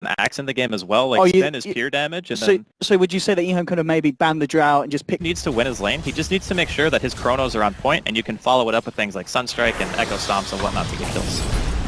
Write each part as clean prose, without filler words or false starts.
an axe in the game as well. Like, spin is pure damage. And so would you say that EHOME could have maybe banned the Drow and just picked... Needs to win his lane. He just needs to make sure that his chronos are on point, and you can follow it up with things like Sunstrike and Echo Stomps and whatnot to get kills.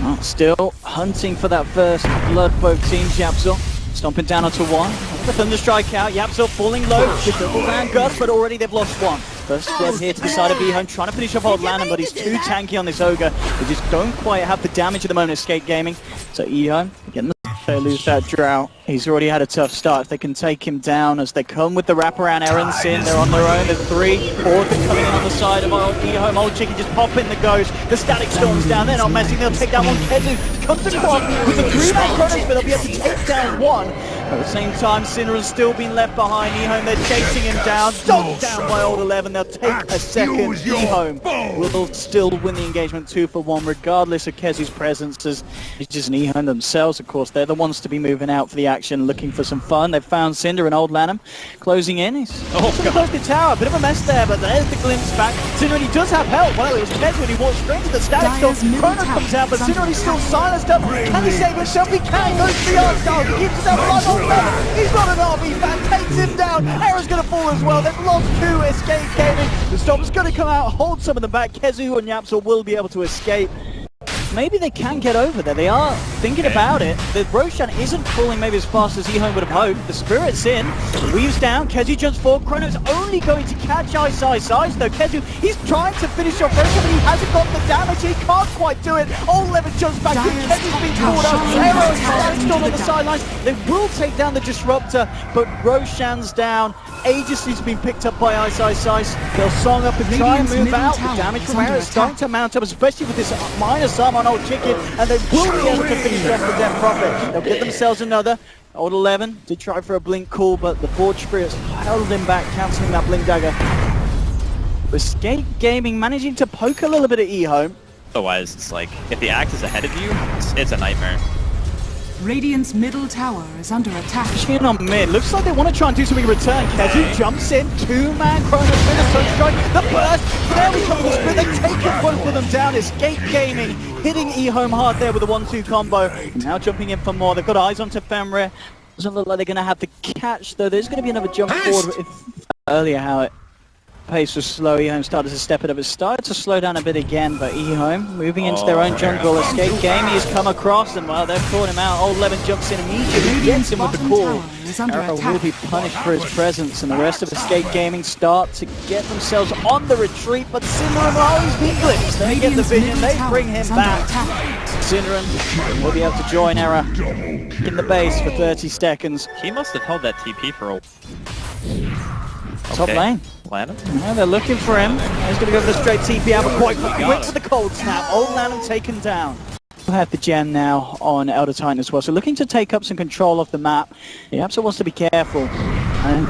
Oh, still hunting for that first blood, both teams. Yapzor stomping down onto one. The Thunder Strike out. Yapzor falling low with double Van Gus, but already they've lost one. First blood here to the side of EHOME, trying to finish off Old Lanham, but he's too tanky on this Ogre. They just don't quite have the damage at the moment of Skate Gaming. So EHOME getting the... They lose that Drow. He's already had a tough start. If they can take him down as they come with the wraparound errands in, they're on their own. There's 3 Orcs coming in on the side of old EHOME. Old Chicken just popping the ghost. The Static Storm's down. They're not messing. They'll take down one. KEZU comes across with the 3-man Chronos, but they'll be able to take down one. At the same time, Cinera's still been left behind. EHOME, they're chasing him down. Dogged down by Old 11. They'll take a second. EHOME will still win the engagement 2-for-1, regardless of KEZU's presence. As it's just an EHOME themselves, of course. They're the ones to be moving out for the action, looking for some fun. They've found Cinder and Old Lanham closing in. He's going to close the tower. A bit of a mess there, but there's the glimpse back. Cinder, and he does have help. Well, it was KEZU when he walked straight to the Static Storm. Chrono comes out, but Cinder, he's still silenced up. Can he save himself? He can. Goes to the Archstar. He gives himself blood on Lanham. He's got an RB fan. Takes him down. Era's going to fall as well. They've lost 2. Escape Gaming. The Storm's going to come out, hold some of them back. KEZU and Yapzor will be able to escape. Maybe they can get over there. They are thinking about it. The Roshan isn't falling maybe as fast as EHOME would have hoped. The Spirit's in. Weaves down. KEZU jumps forward. Chrono's only going to catch Ice though. KEZU, he's trying to finish off Roshan, but he hasn't got the damage. He can't quite do it. Old 11 jumps back in. KEZU's been caught up. Arrow is still on the sidelines. They will take down the Disruptor, but Roshan's down. Aegis has been picked up by Ice. They'll song up and try and move out. The damage from Arrow is starting to mount up, especially with this minus arm on Old Chicken, and they will be able to finish off the Death Prophet. They'll get themselves another. Old 11 did try for a blink call, but the Forge Spirits held him back, cancelling that blink dagger. Escape Gaming managing to poke a little bit at EHOME. Otherwise, it's like, if the axe is ahead of you, it's a nightmare. Radiant's middle tower is under attack. Pushing on mid. Looks like they want to try and do something in return. KEZU jumps in. 2-man Chronos with a Sunstrike. The burst. There we come with the Spirit. They take both of them down. Escape Gaming hitting EHOME hard there with a 1-2 combo. Now jumping in for more. They've got eyes on Fenrir. Doesn't look like they're going to have the catch though. There's going to be another jump forward. Earlier how it pace was slow. EHOME started to step it up. It started to slow down a bit again, but EHOME moving into their own jungle. Escape Gaming has come across and well, they've caught him out. Old 11 jumps in immediately, gets him with the call. Arrow will be punished for his presence, and the rest of Escape Gaming start to get themselves on the retreat, but Synderen will always be glimpsed. They get the vision, they bring him back. Synderen will be able to join Arrow in the base for 30 seconds. He must have held that TP for a... Top lane. Lanham? Yeah, they're looking for him. He's going to go for the straight TP out, but quite quick to the cold snap. Old Lanham taken down. We'll have the gem now on Elder Titan as well, so looking to take up some control of the map. He absolutely wants to be careful. And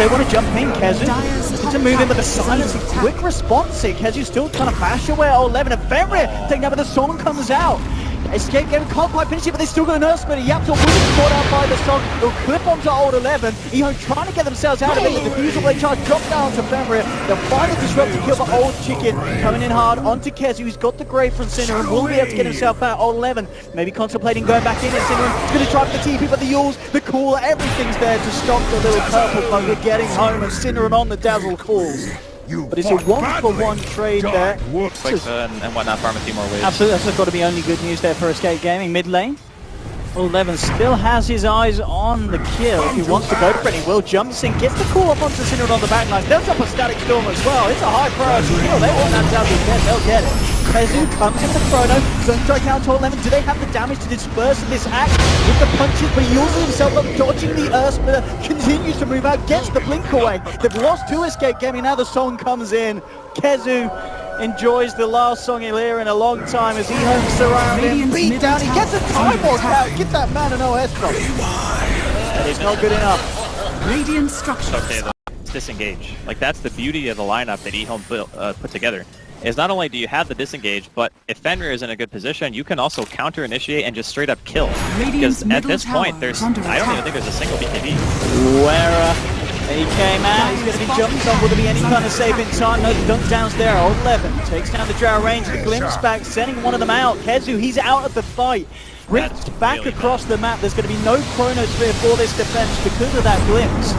they want to jump in. KEZU to move in, but the silence, quick response here. KEZU still trying to bash away Old 11, and Fenrir taking out, but the song comes out. Escape Gaming can't quite finish it, but they still got an Earth Splitter. Yapzor will be caught out by the song. They'll clip onto Old 11. EHOME trying to get themselves out of it. The diffusal blade charge drop down to Fenrir. They'll find the disruptor kill for Old Chicken. Coming in hard onto KEZU. He's got the Grave from Cinder and will be able to get himself out. Old 11 maybe contemplating going back in at Cinder. He's going to try for the TP, but the Yules, the call, everything's there to stop the little purple bugger getting home, and Cinder on the dazzle calls. But it's a 1-for-1 trade there. Quick and whatnot, farm a few more waves. Absolutely, that's got to be only good news there for Escape Gaming. Mid lane, Old 11 still has his eyes on the kill. If he wants to go for it, he will. Jumps in, gets the call up onto Cinder on the back line. They'll drop a Static Storm as well. It's a high priority kill. They want that down to get. They'll get it. KEZU comes in the Chrono. Sunstrike out to Old 11. Do they have the damage to disperse this axe with the punches? But he uses himself up, dodging the Earth Splitter. Continues to move out, gets the blink away. They've lost 2 Escape Gaming. Now the song comes in. KEZU enjoys the last song he'll hear in a long time as EHOME surround him. Beat down. He gets a time walk out. Get that man an OS drop. It's not good enough. Radiant structure. Okay, disengage. Like, that's the beauty of the lineup that EHOME put together. Is not only do you have the disengage, but if Fenrir is in a good position, you can also counter initiate and just straight up kill. Because at this point, I don't even think there's a single BKB. Where he came out, he's going to be jumped on. Will there be any kind of save in time? No, the dunk downs there. Old 11 takes down the Drow range, the glimpse back, sending one of them out. KEZU, he's out of the fight. ripped back really across the map. There's going to be no chronosphere for this defense because of that glimpse.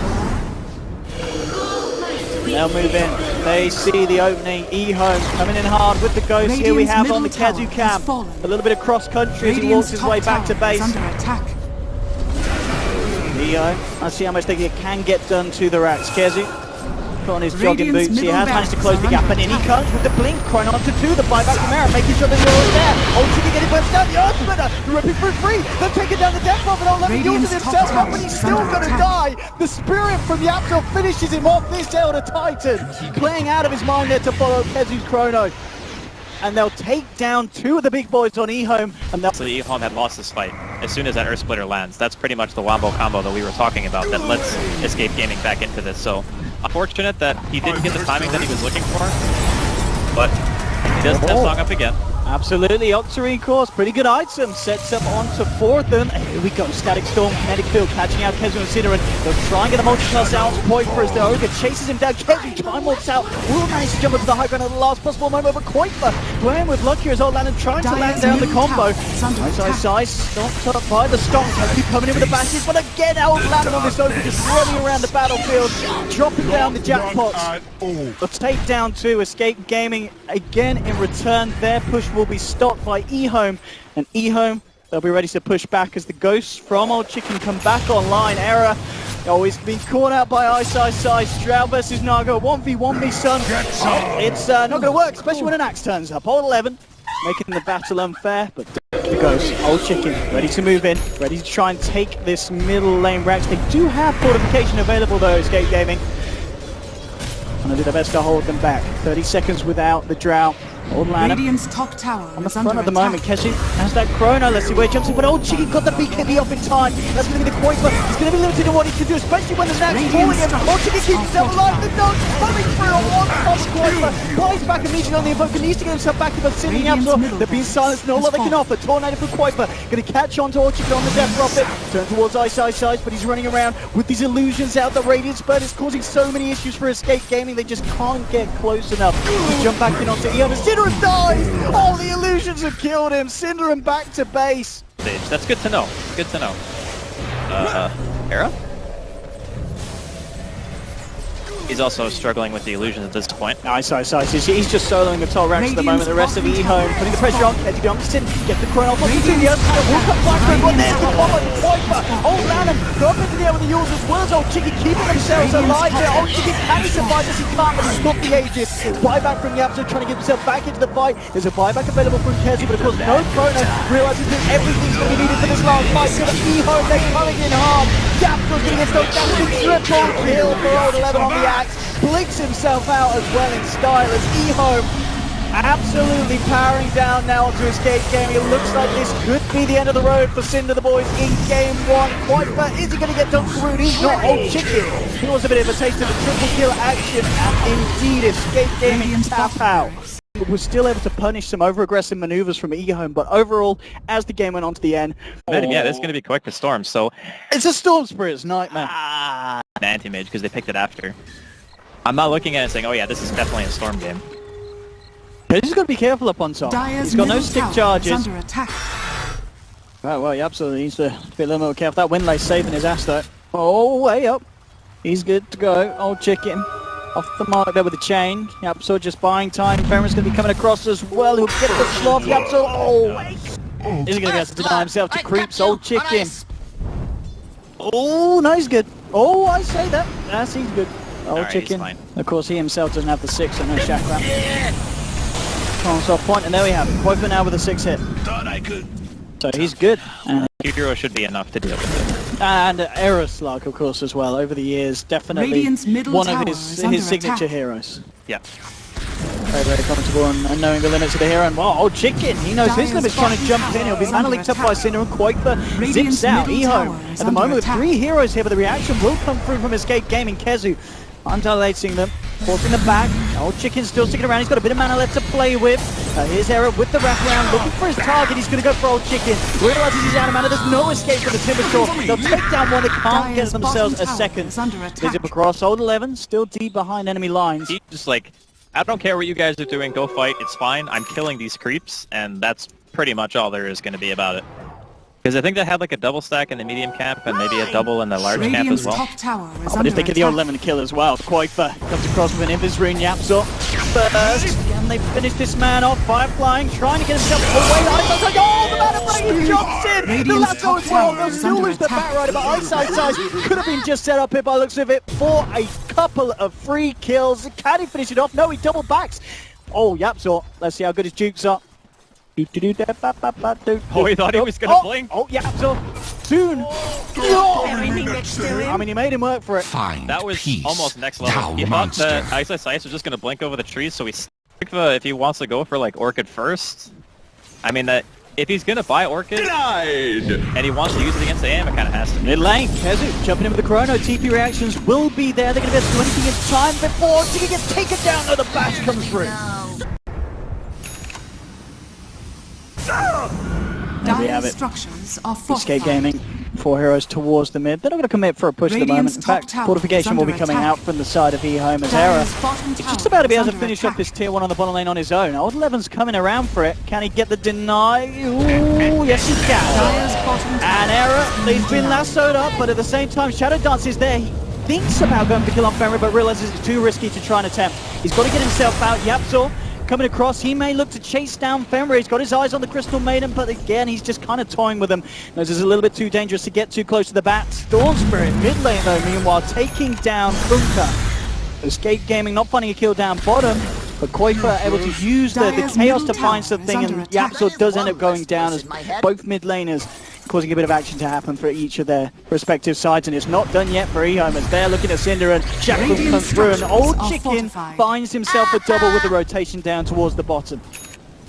They'll move in. They see the opening. EHOME coming in hard with the ghost. Here we have on the Kazu cam. A little bit of cross country as he walks his way back to base. EHOME, I see how much they can get done to the racks. Kazu put on his jogging boots. He has managed to close the gap, and in he comes with the blink. Chrono onto 2, the buyback from Aaron, making sure that you're all there. Oh, Chicken getting pushed down the earth spinner, ripping for free. They're taking down the death bomb, and Oleven uses himself up, but he's still gonna die. The spirit from Yapso finishes him off. This Elder Titan playing out of his mind there to follow Kezu's Chrono. And they'll take down 2 of the big boys on EHOME, and they'll... So EHOME had lost this fight as soon as that Earth Splitter lands. That's pretty much the wombo combo that we were talking about that lets Escape Gaming back into this. So unfortunate that he didn't get the timing that he was looking for, but he does have Song up again. Absolutely, Octarine course, pretty good item, sets up onto 4th, and here we go, Static Storm, Kinetic Field, catching out Kezu and Cinder, and they'll try and get a multi-class out to point for as the Ogre chases him down. Kezu time walks out, will manage to jump into the high ground at the last possible moment, but Kuiper playing with luck here as Outlander trying to land down the combo. Size stopped up by the Stomp, Kezu coming in with the bashes, but again Outlander on this Ogre just running around the battlefield, dropping down the jackpots. They'll take down 2, Escape Gaming again in return. Their push will be stopped by EHOME, and EHOME, they'll be ready to push back as the ghosts from Old Chicken come back online. Error always being caught out by Size. Drow versus Nago, 1v1 me son. It's not going to work, especially when an axe turns up. Old 11 making the battle unfair, but the ghosts, Old Chicken ready to move in, ready to try and take this middle lane Rex. They do have fortification available though, Escape Gaming. And they do their best to hold them back. 30 seconds without the Drow. Old Radiant's top tower on the front at the moment. Kezu has that Chrono. Let's see where he jumps in. But Old Chicken got the BKB off in time. That's going to be the Kuiper. He's going to be limited in what he can do, especially when the Nax falling in. Old Chicken keeps himself alive. The dog coming through a one-top Kuiper. Flies back immediately on the Invoker. Needs to get himself back to the Sydney Absol. They're being silenced and all that they can offer. Tornado from Kuiper. Going to catch on to Old Chicken on the Death Prophet. Turn towards Size, but he's running around with these illusions out. The Radiant Spurt is causing so many issues for Escape Gaming. They just can't get close enough to jump back in onto EHOME. Cinder dies! Oh, the illusions have killed him. Cinder and back to base. That's good to know. Good to know. Era? He's also struggling with the illusions at this point. Nice. He's just soloing the top racks at the moment. The rest of EHOME putting the pressure on. Kezu Youngstown, get the Chrono off the studio. We'll come back for one. There's the bomb on Kuiper. Old Lanham go up into the air with the Yules as well as Old Chicken keeping themselves alive there. Old Chicken can he survive as he can't, but he's got the Aegis. Buyback from Yapso trying to get himself back into the fight. There's a buyback available from Kezu, but of course no Chrono. Realizes that everything's going to be needed for this last fight. So the EHOME, they're coming in hard. Yapso's going to get those down. Triple kill for Old 11 on the axe. Blinks himself out as well in style as EHOME absolutely powering down now onto Escape Gaming. It looks like this could be the end of the road for Cinder the boys in game 1. Kuiper, is he going to get done through? He's not. Old Chicken. He was a bit of a taste of the triple kill action, and indeed Escape Gaming tap out. Was still able to punish some over-aggressive maneuvers from EHOME, but overall, as the game went on to the end... Yeah, this is going to be quick to Storm, so... It's a Storm Spirit's nightmare. An anti-mage, because they picked it after. I'm not looking at it and saying, oh yeah, this is definitely a Storm game. He's got to be careful up on top. He's got no stick charges. Under attack. Right, well, he absolutely needs to be a little more careful. That Windlay saving his ass though. Oh, way up. He's good to go. Old Chicken off the mark there with the chain. Yapso just buying time. Ferris going to be coming across as well. He'll get the sloth. Yapso, oh! Is he going to be able to deny himself to creeps? Old Chicken. Oh, no, he's good. Oh, I say that. Yes, he's good. Old Chicken. Of course, he himself doesn't have the 6, so no chakra. Soft point, and there we have it. Kuiper now with a 6 hit. So he's good. And Hero should be enough to deal with it. And Error Slug, of course, as well. Over the years, definitely one of his signature heroes. Yeah. Very, very comfortable and knowing the limits of the hero. And well, Old Chicken, he knows his limits, trying to jump in. He'll be mana linked up by Cinder, and Kuiper zips out. EHOME at the moment with 3 heroes here, but the reaction will come through from Escape Gaming. Kezu undilating them, forcing them back. Old Chicken's still sticking around. He's got a bit of mana left to play with. Here's Error with the wraparound, looking for his target. He's going to go for Old Chicken. Realizes he's out of mana. There's no escape from the Timbersaw. They'll take down one. They can't get themselves a second. They zip across. Old 11 still deep behind enemy lines. He's just like, I don't care what you guys are doing. Go fight. It's fine. I'm killing these creeps, and that's pretty much all there is going to be about it. Because I think they had like a double stack in the medium camp and maybe a double in the large camp Radiant's as well. top tower is But under if they get the attack. 11 kill as well, Quaifer comes across with an Invis rune, Yapzor first. Can they finish this man off? Fireflying, trying to get himself away. Ice Ice, oh, the man of Radiant jumps in! The Radiant's Lasso top as well, tower they'll is still under lose the attack. Bat Rider, but Ice Ice could have been just set up here by the looks of it for a couple of free kills. Can he finish it off? No, he double backs. Oh, Yapzor, let's see how good his jukes are. Oh, he thought he was gonna blink. Oh, Yapzor, soon. I mean, he made him work for it. That was almost next level. He thought that Ice was just gonna blink over the trees, so if he wants to go for like Orchid first. I mean, if he's gonna buy Orchid and he wants to use it against the AM, it kind of has to. Mid lane, Kezu jumping in with the Chrono. TP reactions will be there. They're going to be able to do anything in time before Tiggy gets taken down. No, the bash comes through. There we have Dire it. structures are Escape fortified. Gaming, 4 heroes towards the mid. They're not going to commit for a push at the moment. Radiant's In top fact, tower fortification is will be under coming attack. out from the side of EHOME as Era. Dire's bottom He's tower just about to be is able to under finish off attack. this tier 1 on the bottom lane on his own. Old Eleven's coming around for it. Can he get the deny? Ooh, yes he can. Dire's bottom tower And Era, he's been lassoed up, but at the same time, Shadow Dance is there. He thinks about going for kill on Fenrir, but realizes it's too risky to try and attempt. He's got to get himself out. Yapzor coming across. He may look to chase down Fenrir. He's got his eyes on the Crystal Maiden, but again, he's just kind of toying with him. Knows it's a little bit too dangerous to get too close to the bat. Storm Spirit, mid lane though, meanwhile, taking down Funka. Escape Gaming not finding a kill down bottom, but Quaifer able to use the Dire's chaos middle to find tower something, is and under attack. Yapzor does end up going down as both mid laners causing a bit of action to happen for each of their respective sides, and it's not done yet for EHOME as they're looking at Cinder, and Jackal Radiant comes through, and Old structures are Chicken fortified. finds himself a double with the rotation down towards the bottom.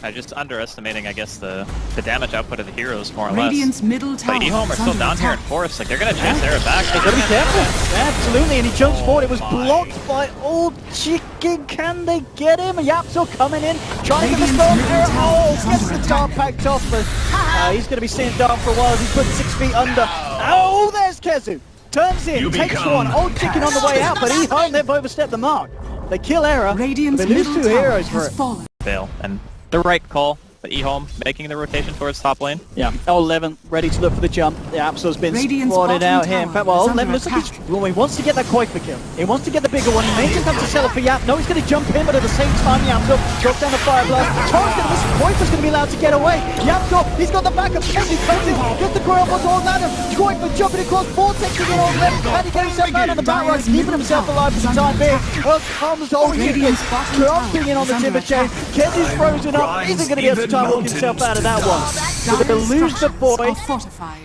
I'm just underestimating, I guess, the damage output of the heroes more or less. Radiant's middle tower But EHOME are is still under down here in attack. forest. Like they're gonna chase Era back. They've got to be careful. Yeah, absolutely, and he jumps forward. It was blocked by Old Chicken. Can they get him? Yapzor coming in, trying to get the storm. Radiant's middle Oh, tower is gets under the dart attack. packed off, but he's going to be sitting down for a while as he's put 6 feet under. Oh, there's Kezu. Turns in, takes one. Old Chicken on the way out, but EHOME, they've overstepped the mark. They kill Era, but Radiant's they lose middle 2 tower heroes for has it. fallen. Fail, and the right call. But EHOME making the rotation towards top lane. Yeah, Old Eleven ready to look for the jump. The Yapzor's been Radiant's spotted bottom out here. In tower fact, well, is Old under Eleven looks like he's, attack. well, he wants to get that Quaifer kill. He wants to get the bigger one. He may just have to settle for Yap. No, he's going to jump in, but at the same time, Yapzor drops down the fire blast. Tor's going to miss. Quaifer's going to be allowed to get away. Yapzor, he's got the backup. Kenzie comes in, gets the ground on Old Ladder. Quaifer jumping across, vortexing in Old Eleven. Can he get himself out on the back right, keeping himself alive for the time being? Well, comes Old Chicken, Radiant's bottom tower jumping in on is the under timber chain. attack. Kenzie's frozen up. Isn't going to be able to try and walk himself out of that one. So they're going to lose the Structures boy. are fortified.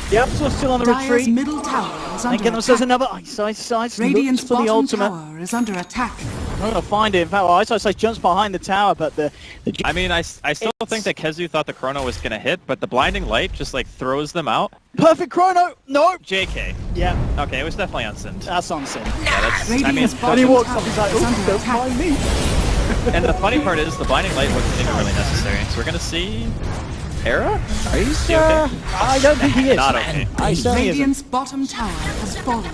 Yapzor's still on the Dire's retreat. middle tower is And under get themselves attack. another Ice Ice. Radiant's Looks for the bottom ultimate. tower is under attack. I'm going to find it. In fact, well, Ice Ice jumps behind the tower, but the I mean, I still think that Kezu thought the Chrono was gonna hit, but the blinding light just like throws them out. perfect chrono. No. JK. Yeah, Okay, it was definitely on Sin. that's on Sin. Yeah, that's. I mean, Radiant's When he bottom walks tower up, he's like, is "Oh, under don't attack. mind me." and the funny part is the blinding light wasn't even really necessary. So we're gonna see Era. He's, Is he okay? I don't think he is. Not okay. I certainly isn't. Radiant's bottom tower has fallen.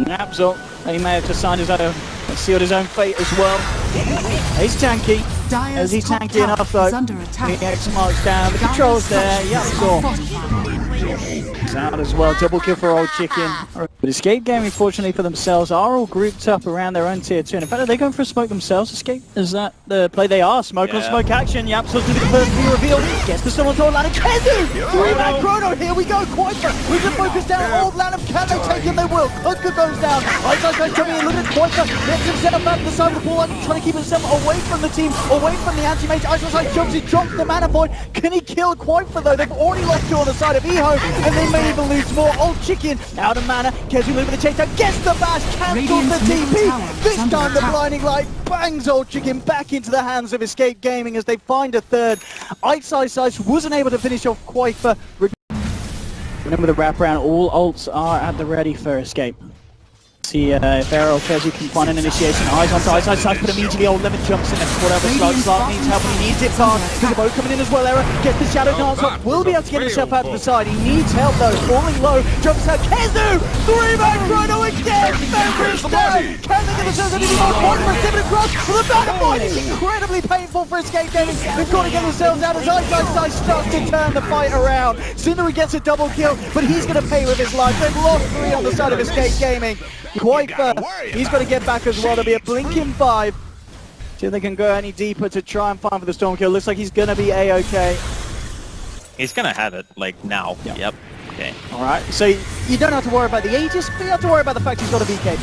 Yapzor, he may have just signed his own, sealed his own fate as well. He's tanky. Dire's As he's top tanky tower enough though. is under attack. The X marks down, the Dire's control's there. structures are Yapzor. fortified. He's out as well, double kill for Old Chicken. But Escape Gaming, fortunately for themselves, are all grouped up around their own tier 2. And in fact, are they going for a smoke themselves, Escape? Is that the play they are? Smoke on Yeah. smoke action. Yapzor's going to be the first to be revealed. Gets the summon to Old Lanham. Kezu! 3-man chrono, here we go. Quaifer with the focus down. Old Lanham, can they take him? They will. Kutka goes down. Ice jumping in, look at Quaifer. Gets himself back to the side of the ball, trying to keep himself away from the team, away from the anti-mage. Ice jumps, he drops the mana point. Can he kill Quaifer though? They've already lost 2 on the side of EHOME, and they may even lose more. Old Chicken out of mana. Kezu moving the chase down, gets the bash, cancels the Radiant's middle TP. tower is This under time the attack. blinding light bangs Old Chicken back into the hands of Escape Gaming as they find a third. Ice wasn't able to finish off Quaifer. Remember the wraparound, all ults are at the ready for Escape. see if Arrow or Kezu can find an initiation. Eyes onto Ice, but immediately old Lemon jumps in and whatever Slug needs help, and he needs it fast. There's a boat coming in as well, Arrow gets the Shadow Dance off, will be able to get himself out to the side. He needs help though, falling low, jumps out, Kezu! 3-man chrono again! Memphis down! Can they get themselves any more points for a Dividend Cross? Well, the battle point is incredibly painful for Escape Gaming. They've got to get themselves out as Ice starts to turn the fight around. Cinder gets a double kill, but he's going to pay with his life. They've lost 3 on the side of Escape Gaming. Quite first. He's got to get back as well. There'll be a blinking 5. See if they can go any deeper to try and find for the storm kill. Looks like he's going to be A-okay. He's going to have it, like, now. Yep. Okay. Alright, so you don't have to worry about the Aegis, but you have to worry about the fact he's got a BKB.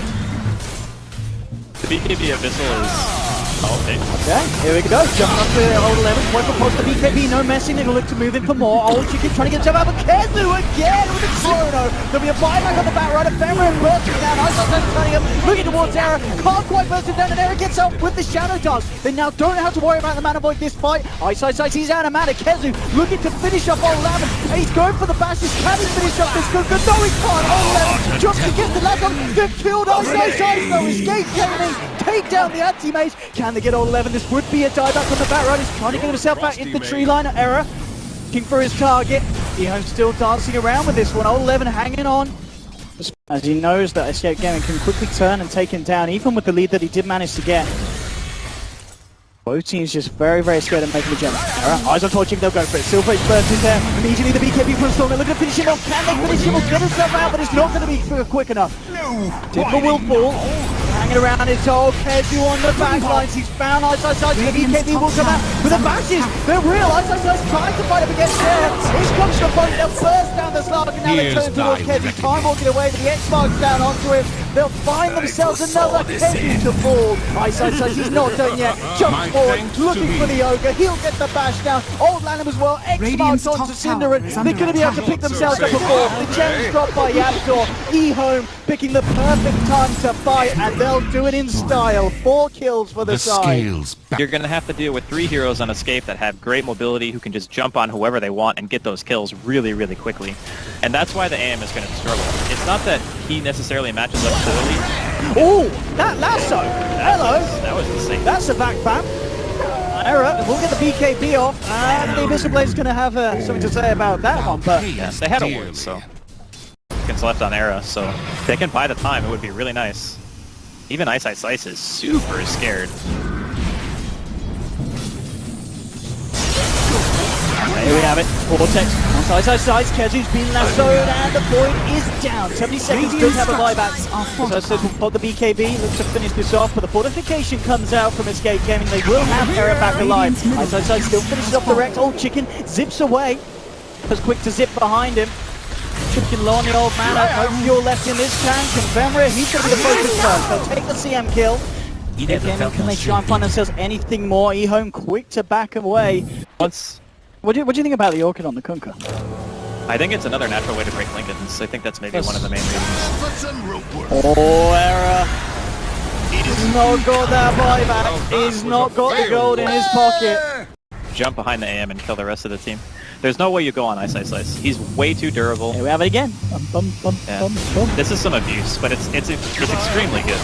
The BKB Abyssal is... Oh, okay. Okay, here we go. Jumping up to old 11. Point for post the BKB, no messing. They're going to look to move in for more. Old Chicken trying to get himself out, but Kezu again with a chrono. There'll be a buyback on the back right. Ephemeral and bursting down. Ice turning up, looking towards Era. Can't quite burst it down, and Era gets up with the Shadow Dance. They now don't have to worry about the mana void this fight. Ice, he's out of mana. Kezu looking to finish up old 11. He's going for the bashes. Can he finish up this good? No, he can't. Old 11 jumps to get the last one. They've killed Ice. No, Escape Gaming. Take down the anti-mage. Can they get all 11? This would be a dieback on the back right. He's trying to get himself back into the tree line. Error. Looking for his target. EHOME still dancing around with this one. Old 11 hanging on. As he knows that Escape Gaming can quickly turn and take him down, even with the lead that he did manage to get. Both teams just very, very scared of making the jump. Eyes on torching, they'll go for it. Silverage burns in there. Immediately the BKB from Storm. They're looking to finish him off. Can they finish him off? Get himself out, but it's not going to be quick enough. Timber will fall. Hanging around his old Kezu on the back lines. He's found Ice. The BKB will come out with the bashes. They're real. Ice trying to fight up against there. Here comes the boat. They'll burst down the slug and now they turn towards Kezu. Time walking away, but the X-Mark's down onto him. They'll find themselves another Kezu to fall. Ice, he's not done yet. Jumps forward, looking for the Ogre. He'll get the bash down. Old Lanham as well. X-Marks onto Cinder, and they're going to be able to pick themselves up a 4. The gems dropped by Yaptor. EHOME picking the perfect time to fight, and they'll do it in style. 4 kills for the side. You're going to have to deal with 3 heroes on Escape that have great mobility, who can just jump on whoever they want and get those kills really, really quickly. And that's why the AM is going to struggle. It's not that he necessarily matches up poorly. Oh, that lasso! Hello! That was insane. That's a back bam. Error, we'll get the BKB off, and the Abyssal Blade's going to have something to say about that one, but... Yes, they had a word, so... Seconds left on Era, so if they can buy the time, it would be really nice. Even Ice is super scared. There we have it. Vortex on Ice. Kezu's been lassoed and the point is down. 70 seconds, does have a buyback. So we'll pop the BKB, looks to finish this off, but the fortification comes out from Escape Gaming. They will have Era back alive. Ice still finishes off the wreck. Old Chicken zips away. Was quick to zip behind him. Chicken low on the old man. No fuel left in this tank. And Vemra, he's going to be the focus first. They'll take the CM kill. Can they try and find themselves anything more? EHOME quick to back away. What do you think about the Orchid on the Kunkka? I think it's another natural way to break Lincolns. I think that's maybe one of the main reasons. Oh, Era. He's not got that buyback. He's not got the gold in his pocket. Jump behind the AM and kill the rest of the team. There's no way you go on Ice. He's way too durable. Here we have it again. This is some abuse, but it's extremely good.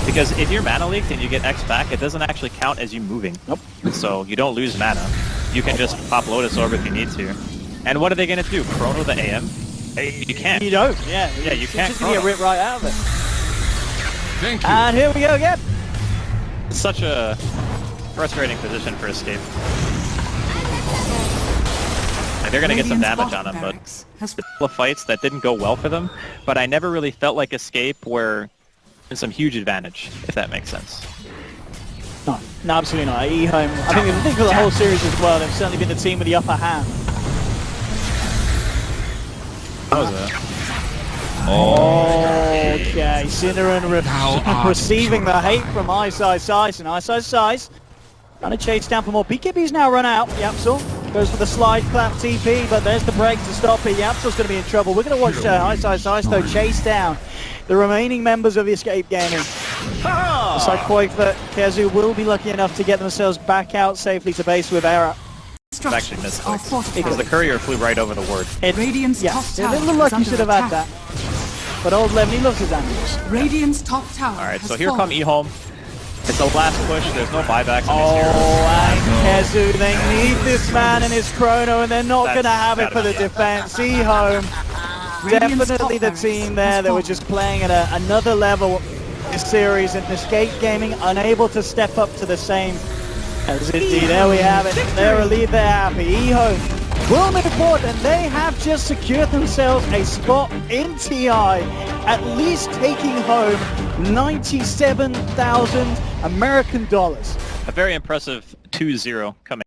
Because if you're mana leaked and you get X back, it doesn't actually count as you moving. Nope. So you don't lose mana. You can just pop Lotus Orb if you need to. And what are they going to do? Chrono the AM? You can't. You don't, yeah. You can't. Just get ripped right out of it. Thank you. And here we go again. It's such a frustrating position for Escape. Like, they're going to get some damage on him, but there's a couple of fights that didn't go well for them. But I never really felt like Escape were in some huge advantage, if that makes sense. No, absolutely not. EHOME, I think for the whole series as well, they've certainly been the team with the upper hand. That was a... Okay, Cinneren receiving the hate from Ice, and Ice trying to chase down for more. BKB's now run out. Yapsel goes for the slide clap TP, but there's the break to stop it. Yapsel's going to be in trouble. We're going to watch Ice though chase down the remaining members of Escape Gaming. Looks like that Kezu will be lucky enough to get themselves back out safely to base with Era. It's actually missed because the courier flew right over the ward. Radiant's top a little lucky should have had that. but old Lemony loves his animals. Radiant's top tower. Alright, has so here fallen. come EHOME. It's the last push, there's no buybacks on these heroes. Oh, and Kezu, they need this man and his chrono, and they're not That's going to have it for the gotta be- defense. EHOME, Radiant's definitely top the barracks team there has that were fallen. just playing at another level this series, and Escape Gaming unable to step up to the same. As indeed, there we have it. They're relieved, they're happy. EHOME will move forward, and they have just secured themselves a spot in TI, at least taking home 97,000 American dollars. A very impressive 2-0 coming.